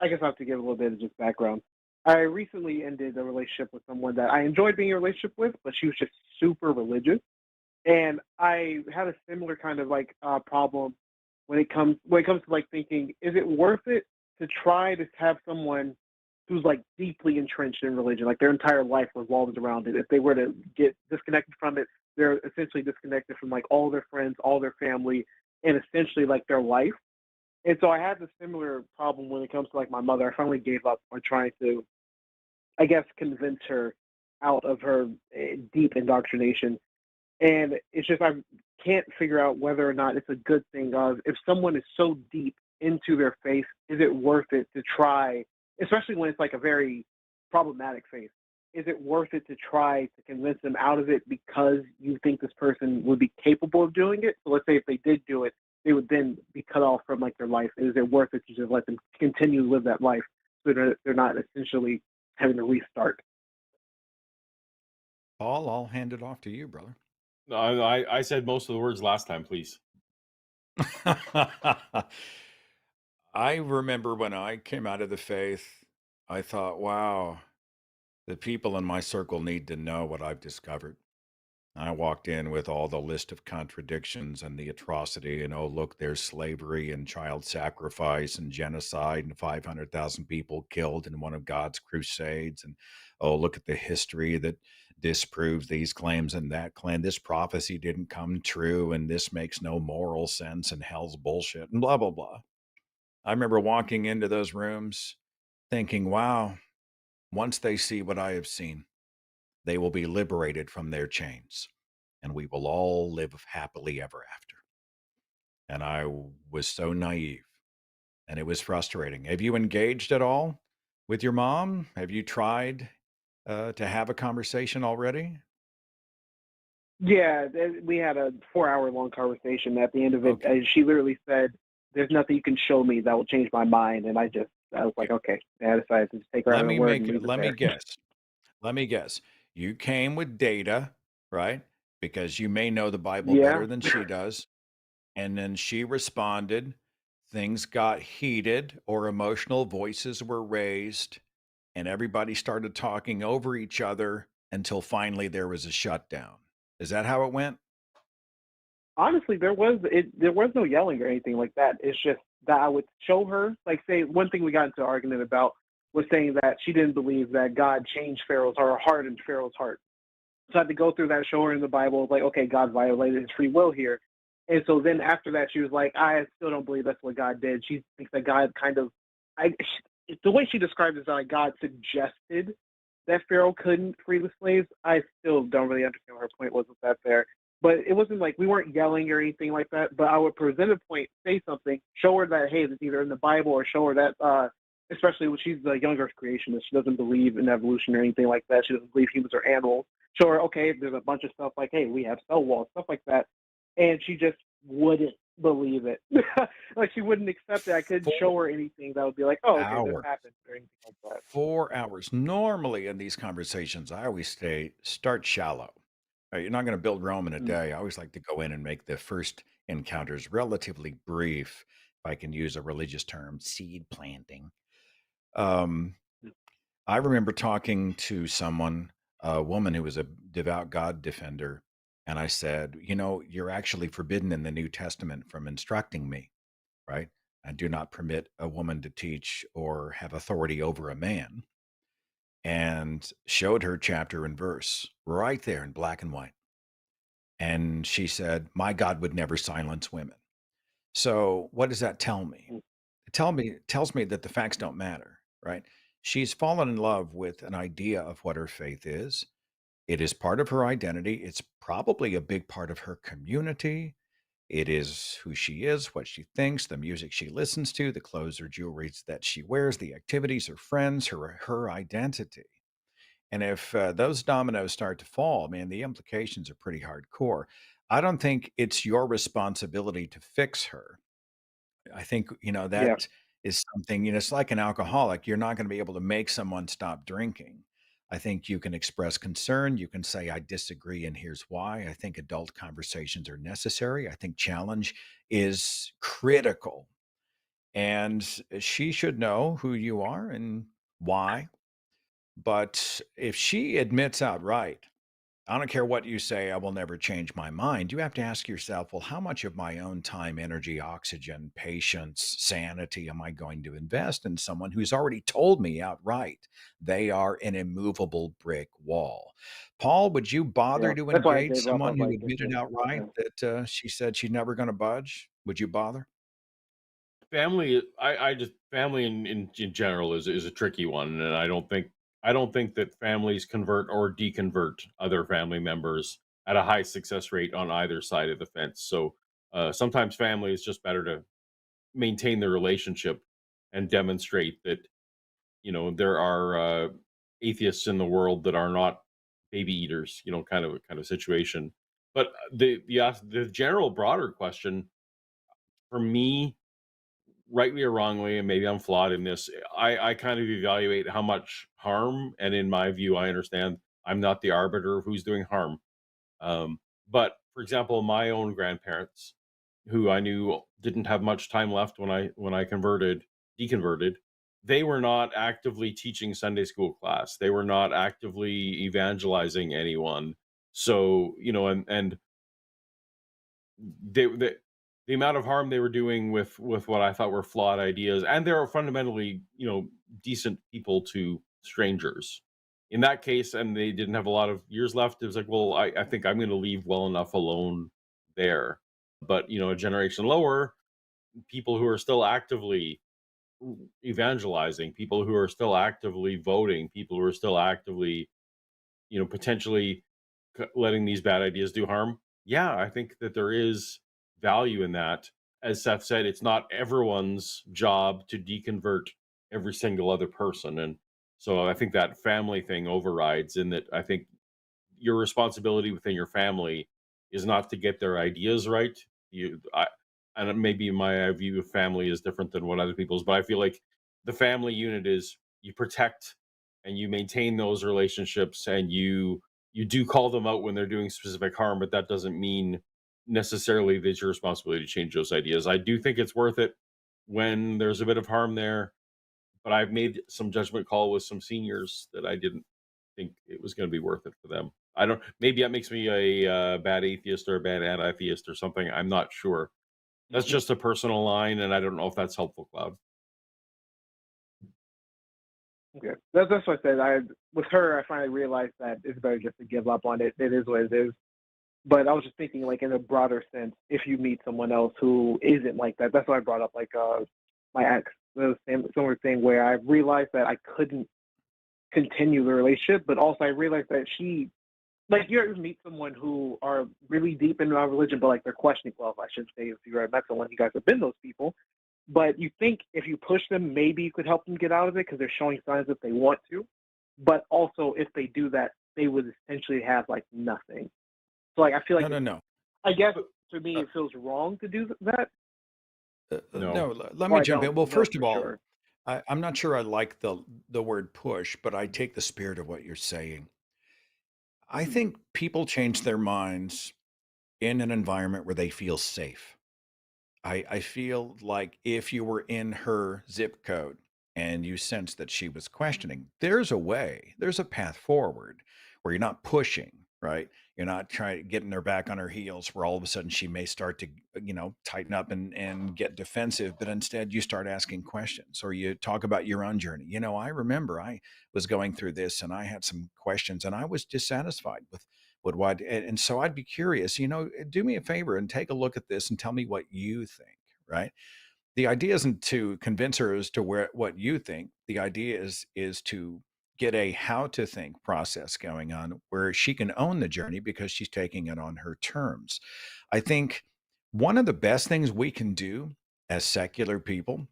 I guess I have to give a little bit of just background. I recently ended a relationship with someone that I enjoyed being in a relationship with, but she was just super religious, and I had a similar kind of like problem when it comes to like thinking, is it worth it to try to have someone who's like deeply entrenched in religion, like their entire life revolves around it. If they were to get disconnected from it, they're essentially disconnected from like all their friends, all their family, and essentially like their life. And so I had this similar problem when it comes to like my mother. I finally gave up on trying to, I guess, convince her out of her deep indoctrination. And it's just I can't figure out whether or not it's a good thing. Of if someone is so deep into their faith, is it worth it to try, especially when it's like a very problematic faith? Is it worth it to try to convince them out of it because you think this person would be capable of doing it? So let's say if they did do it, they would then be cut off from like their life. Is it worth it to just let them continue to live that life so they're not essentially having to restart? Paul, I'll hand it off to you, brother. No, I said most of the words last time, please. I remember when I came out of the faith, I thought, wow, the people in my circle need to know what I've discovered. I walked in with all the list of contradictions and the atrocity, and oh, look, there's slavery and child sacrifice and genocide and 500,000 people killed in one of God's crusades. And oh, look at the history that disproves these claims and that claim. This prophecy didn't come true, and this makes no moral sense, and hell's bullshit, and blah, blah, blah. I remember walking into those rooms thinking, wow, once they see what I have seen, they will be liberated from their chains, and we will all live happily ever after. And was so naive, and it was frustrating. Have you engaged at all with your mom? Have you tried to have a conversation already? Yeah, we had a 4 hour long conversation. At the end of it, Okay. she literally said, "There's nothing you can show me that will change my mind." And I was like, Okay. okay. And I decided to just take her at her word and leave it Let me there. guess. Let me guess. You came with data, right? Because you may know the Bible better Yeah, than she does. And then she responded. Things got heated or emotional voices were raised, and everybody started talking over each other until finally there was a shutdown. Is that how it went? honestly, there was no yelling or anything like that. It's just that I would show her, like, say one thing we got into an argument about was saying that she didn't believe that God changed Pharaoh's heart or hardened Pharaoh's heart. So I had to go through that, show her in the Bible, like, okay, God violated his free will here. And so then after that, she was like, I still don't believe that's what God did. She thinks that God kind of, the way she described it is like God suggested that Pharaoh couldn't free the slaves. I still don't really understand what her point was with that there. But it wasn't like we weren't yelling or anything like that. But I would present a point, say something, show her that, hey, it's either in the Bible or show her that, especially when she's the younger creationist, she doesn't believe in evolution or anything like that. She doesn't believe humans are animals. Show her, okay, there's a bunch of stuff like, hey, we have cell walls, stuff like that. And she just wouldn't believe it. Like she wouldn't accept it. I couldn't show 4 her anything that would be like, oh, okay, this hours. happened or anything like that. 4 hours. Normally in these conversations, I always start shallow. You're not gonna build Rome in a Mm. day. I always like to go in and make the first encounters relatively brief, if I can use a religious term, seed planting. Um, I remember talking to someone, a woman who was a devout God defender, and I said, "You know, you're actually forbidden in the New Testament from instructing me, right? I do not permit a woman to teach or have authority over a man." And showed her chapter and verse right there in black and white. And she said, "My God would never silence women." So what does that tell me? Mm. It tells me that the facts don't matter, right? She's fallen in love with an idea of what her faith is. It is part of her identity. It's probably a big part of her community. It is who she is, what she thinks, the music she listens to, the clothes or jewelry that she wears, the activities, her friends, her identity. And if those dominoes start to fall, man, the implications are pretty hardcore. I don't think it's your responsibility to fix her. I think, Yeah. that is something, it's like an alcoholic. You're not going to be able to make someone stop drinking. I think you can express concern. You can say, I disagree, and here's why. I think adult conversations are necessary. I think challenge is critical. and she should know who you are and why. But if she admits outright, I don't care what you say, I will never change my mind. You have to ask yourself, well, how much of my own time, energy, oxygen, patience, sanity am I going to invest in someone who's already told me outright they are an immovable brick wall? Paul, would you bother Yeah, to that's why I engage gave up. I someone was who like, this admitted is outright yeah. that she said she's never going to budge? Would you bother? Family, I just family in general is a tricky one, and I don't think that families convert or deconvert other family members at a high success rate on either side of the fence. So sometimes family is just better to maintain the relationship and demonstrate that there are atheists in the world that are not baby eaters, kind of situation. But the general broader question for me, rightly or wrongly, and maybe I'm flawed in this, I kind of evaluate how much harm, and in my view, I understand I'm not the arbiter of who's doing harm. But for example, my own grandparents, who I knew didn't have much time left when I deconverted, they were not actively teaching Sunday school class. They were not actively evangelizing anyone. So, and the amount of harm they were doing with what I thought were flawed ideas, and they're fundamentally, decent people to strangers. In that case, and they didn't have a lot of years left, it was like, well, I think I'm going to leave well enough alone there. But a generation lower, people who are still actively evangelizing, people who are still actively voting, people who are still actively, potentially letting these bad ideas do harm. Yeah, I think that there is value in that. As Seth said, it's not everyone's job to deconvert every single other person. And so I think that family thing overrides in that I think your responsibility within your family is not to get their ideas right. And maybe my view of family is different than what other people's, but I feel like the family unit is you protect and you maintain those relationships, and you do call them out when they're doing specific harm, but that doesn't mean necessarily that it's your responsibility to change those ideas. I do think it's worth it when there's a bit of harm there, but I've made some judgment call with some seniors that I didn't think it was going to be worth it for them. I don't. Maybe that makes me a bad atheist or a bad anti-theist or something. I'm not sure. That's Hmm. just a personal line, and I don't know if that's helpful, Cloud. Okay, that's what I said. I with her, I finally realized that it's better just to give up on it. It is what it is. But I was just thinking, like in a broader sense, if you meet someone else who isn't like that, that's why I brought up like my ex, the same similar thing where I realized that I couldn't continue the relationship, but also I realized that she like you ever meet someone who are really deep into our religion, but like they're questioning. Well, I should say if you ever met someone, you guys have been those people. But you think if you push them, maybe you could help them get out of it because they're showing signs that they want to. But also, if they do that, they would essentially have like nothing. So like I feel No, like no, it's, no. I guess But, to me uh, it feels wrong to do that, no, No, let or me I jump don't in. Well, know first of for all, sure. I'm not sure I like the word push, but I take the spirit of what you're saying. I think people change their minds in an environment where they feel safe. I feel like if you were in her zip code and you sense that she was questioning, there's a way, there's a path forward where you're not pushing, right? You're not trying getting her back on her heels where all of a sudden she may start to, tighten up and get defensive, but instead you start asking questions or you talk about your own journey. I remember I was going through this and I had some questions and I was dissatisfied with what, and so I'd be curious, do me a favor and take a look at this and tell me what you think, right? The idea isn't to convince her as to what you think. The idea is to get a how to think process going on where she can own the journey because she's taking it on her terms. I think one of the best things we can do as secular people,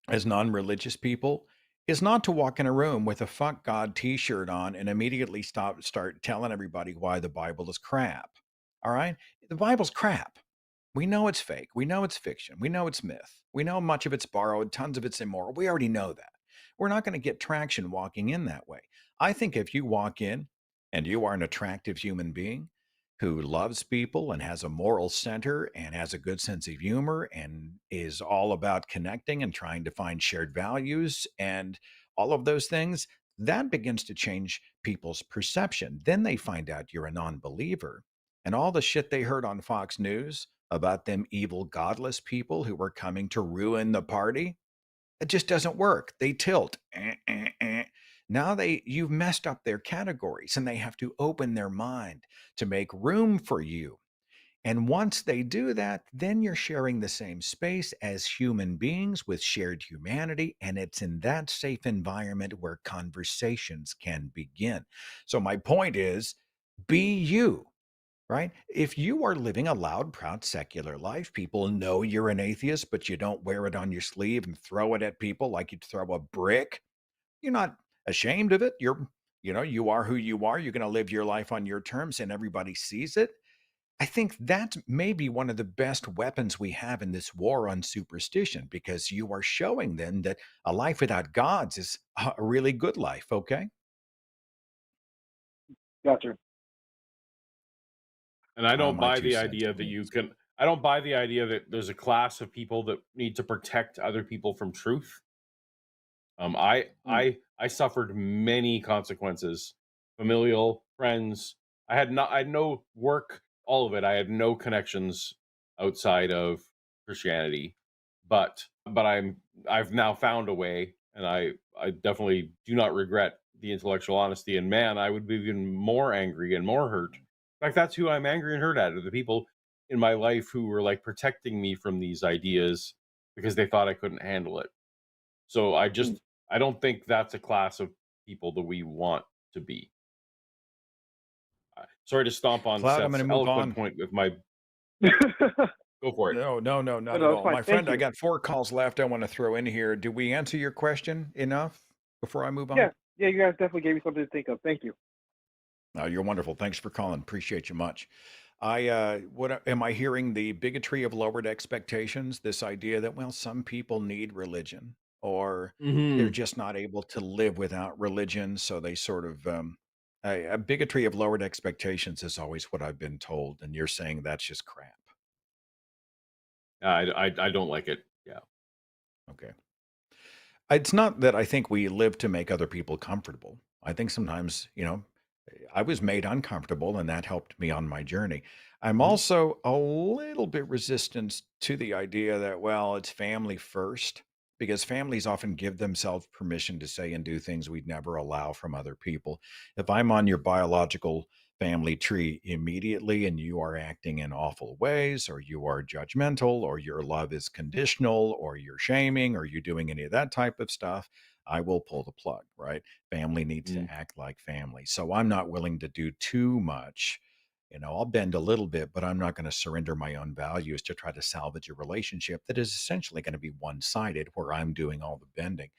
as non-religious people, is not to walk in a room with a fuck God t-shirt on and immediately start telling everybody why the Bible is crap. All right? The Bible's crap. We know it's fake. We know it's fiction. We know it's myth. We know much of it's borrowed, tons of it's immoral. We already know that. We're not going to get traction walking in that way. I think if you walk in and you are an attractive human being, who loves people and has a moral center and has a good sense of humor and is all about connecting and trying to find shared values and all of those things, that begins to change people's perception. Then they find out you're a non believer. And all the shit they heard on Fox News about them evil, godless people who were coming to ruin the party, it just doesn't work. They tilt. Now you've messed up their categories and they have to open their mind to make room for you. And once they do that, then you're sharing the same space as human beings with shared humanity. And it's in that safe environment where conversations can begin. So, my point is be you, right? If you are living a loud, proud, secular life, people know you're an atheist, but you don't wear it on your sleeve and throw it at people like you'd throw a brick. You're not ashamed of it. You are who you are. You're going to live your life on your terms and everybody sees it. I think that's maybe one of the best weapons we have in this war on superstition because you are showing them that a life without gods is a really good life. Okay. Gotcha. And I don't My buy two the cents, idea that you please. can. I don't buy the idea that there's a class of people that need to protect other people from truth. Mm, I suffered many consequences, familial, friends. I had no work, all of it. I had no connections outside of Christianity, but I've now found a way, and I definitely do not regret the intellectual honesty. And man, I would be even more angry and more hurt. In fact, that's who I'm angry and hurt at, are the people in my life who were like protecting me from these ideas because they thought I couldn't handle it. So mm. I don't think that's a class of people that we want to be. Sorry to stomp on Cloud, I'm going Seth's to move eloquent on. point with my go for it. No, no, no, No, not at no, it's all. fine. My Thank friend, I you. got 4 calls left I want to throw in here. Do we answer your question enough before I move on? Yeah, yeah, you guys definitely gave me something to think of. Thank you. No, you're wonderful. Thanks for calling. Appreciate you much. Am I hearing the bigotry of lowered expectations? This idea that, well, some people need religion or they're Hmm. just not able to live without religion. So they sort of, a bigotry of lowered expectations is always what I've been told. And you're saying that's just crap. I don't like it. Yeah. Okay. It's not that I think we live to make other people comfortable. I think sometimes, I was made uncomfortable and that helped me on my journey. I'm Hmm. also a little bit resistant to the idea that, well, it's family first, because families often give themselves permission to say and do things we'd never allow from other people. If I'm on your biological family tree immediately and you are acting in awful ways, or you are judgmental, or your love is conditional, or you're shaming, or you're doing any of that type of stuff, I will pull the plug, right? Family needs Hmm. to act like family. So I'm not willing to do too much. I'll bend a little bit, but I'm not going to surrender my own values to try to salvage a relationship that is essentially going to be one sided where I'm doing all the bending.